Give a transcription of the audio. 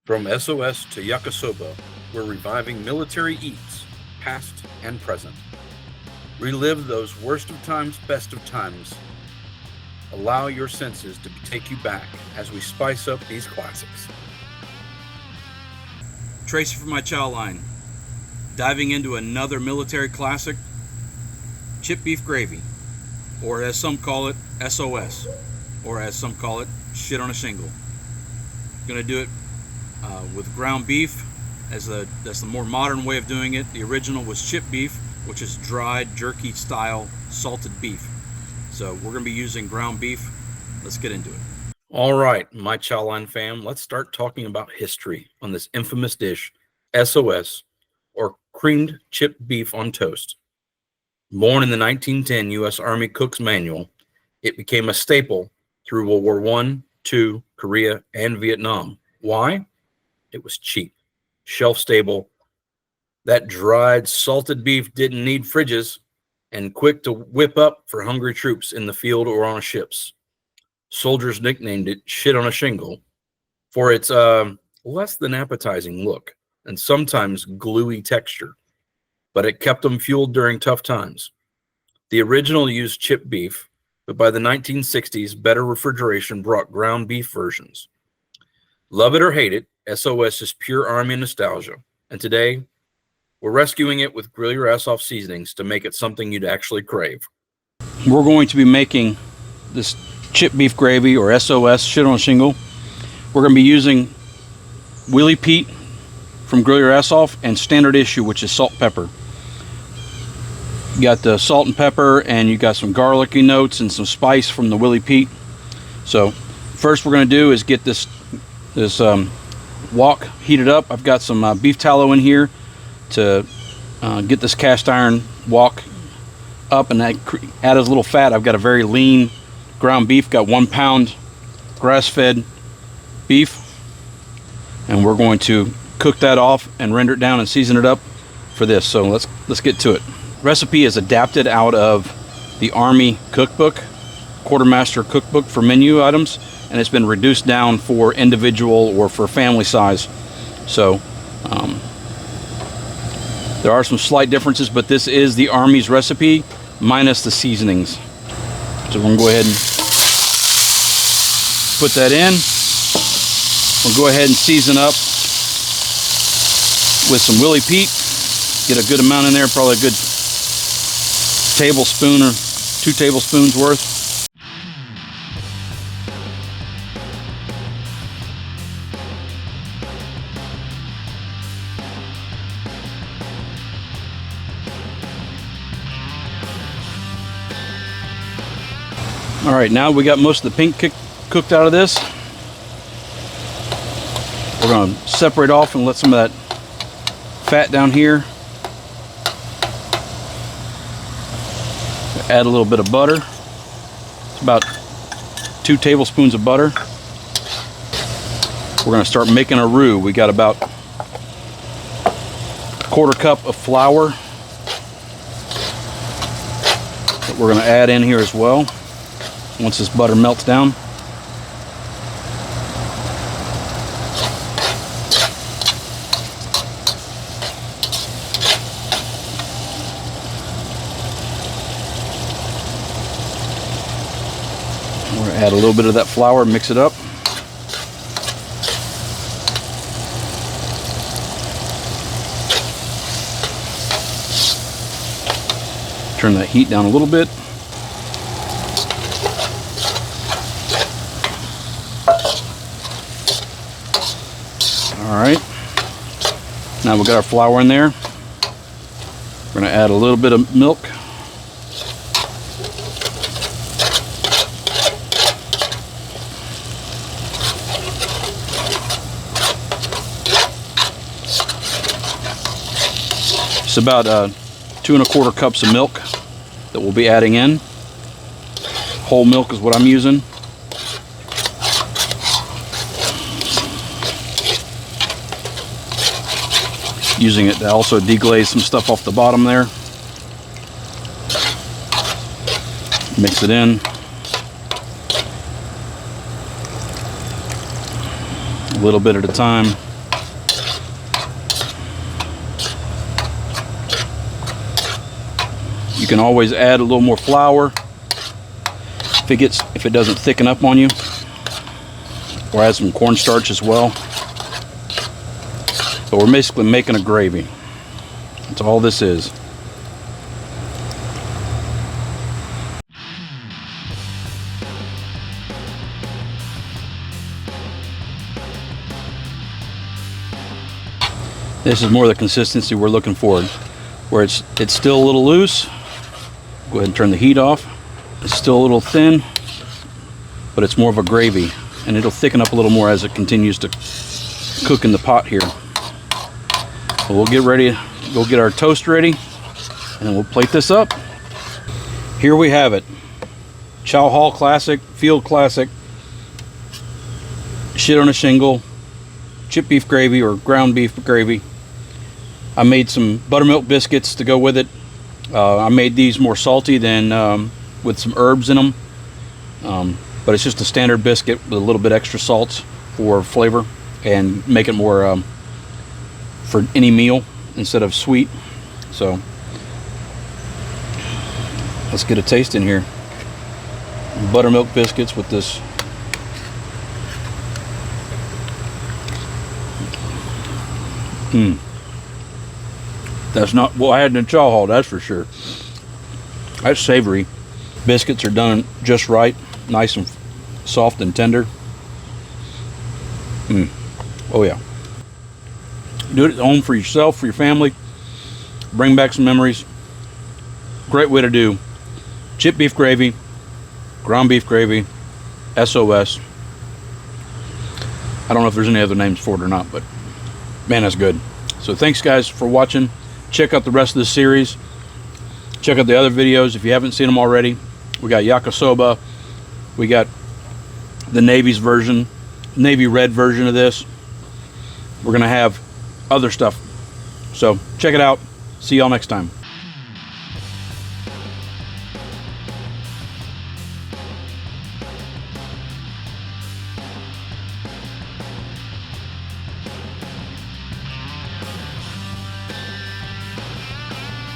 From SOS to yakisoba, we're reviving military eats, past and present. Relive those worst of times, best of times. Allow your senses to take you back as we spice up these classics. Tracy from my Chow line, diving into another military classic, chip beef gravy, or as some call it, SOS, or as some call it, shit on a shingle. Gonna do it with ground beef, that's the more modern way of doing it. The original was chip beef, which is dried jerky style salted beef. So we're gonna be using ground beef. Let's get into it. All right, my Chowline fam, let's start talking about history on this infamous dish, SOS, or creamed chip beef on toast. Born in the 1910 U.S. Army Cook's Manual, it became a staple through World War I, II, Korea, and Vietnam. Why? It was cheap, shelf-stable. That dried, salted beef didn't need fridges, and quick to whip up for hungry troops in the field or on ships. Soldiers nicknamed it shit on a shingle for its less than appetizing look and sometimes gluey texture, but it kept them fueled during tough times. The original used chip beef, but by the 1960s, better refrigeration brought ground beef versions. Love it or hate it, SOS is pure Army nostalgia, and today we're rescuing it with grill your ass off seasonings to make it something you'd actually crave. We're going to be making this chip beef gravy, or SOS, shit on a shingle. We're going to be using Willie Pete from Grill Your Ass Off and standard issue, which is salt pepper. You got the salt and pepper, and you got some garlicky notes and some spice from the Willie Pete. So first we're going to do is get this wok heated up. I've got some beef tallow in here to get this cast iron wok up, and add a little fat. I've got a very lean ground beef, got 1 pound grass-fed beef, and we're going to cook that off and render it down and season it up for this. So let's get to it. Recipe is adapted out of the Army cookbook, Quartermaster cookbook for menu items, and it's been reduced down for individual or for family size. So there are some slight differences, but this is the Army's recipe minus the seasonings. So we're going to go ahead and put that in. We'll go ahead and season up with some Willie Pete. Get a good amount in there, probably a good tablespoon or 2 tablespoons worth. All right, now we got most of the pink cooked out of this. We're going to separate off and let some of that fat down here. Add a little bit of butter. It's about 2 tablespoons of butter. We're going to start making our roux. We got about 1/4 cup of flour that we're going to add in here as well once this butter melts down. We're going to add a little bit of that flour, mix it up. Turn that heat down a little bit. Alright, now we've got our flour in there. We're going to add a little bit of milk. It's about 2 1/4 cups of milk that we'll be adding in. Whole milk is what I'm using. Using it to also deglaze some stuff off the bottom there. Mix it in. A little bit at a time. You can always add a little more flour if it doesn't thicken up on you, or add some cornstarch as well. But we're basically making a gravy. That's all this is. This is more the consistency we're looking for, where it's still a little loose. Go ahead and turn the heat off. It's still a little thin, but it's more of a gravy, and it'll thicken up a little more as it continues to cook in the pot here. So we'll get ready, go get our toast ready, and then we'll plate this up. Here we have it. Chow Hall Classic, Field Classic, shit on a shingle, chip beef gravy or ground beef gravy. I made some buttermilk biscuits to go with it. I made these more salty than with some herbs in them, but it's just a standard biscuit with a little bit extra salt for flavor and make it more for any meal instead of sweet. So let's get a taste in here. Buttermilk biscuits with this That's not what I had in the Chow Hall, that's for sure. That's savory. Biscuits are done just right, nice and soft and tender. Oh yeah. Do it at home for yourself, for your family. Bring back some memories. Great way to do chip beef gravy, ground beef gravy, SOS. I don't know if there's any other names for it or not, but man, that's good. So thanks guys for watching. Check out the rest of the series. Check out the other videos if you haven't seen them already. We got yakisoba. We got the Navy's version, Navy red version of this. We're gonna have other stuff. So check it out. See y'all next time.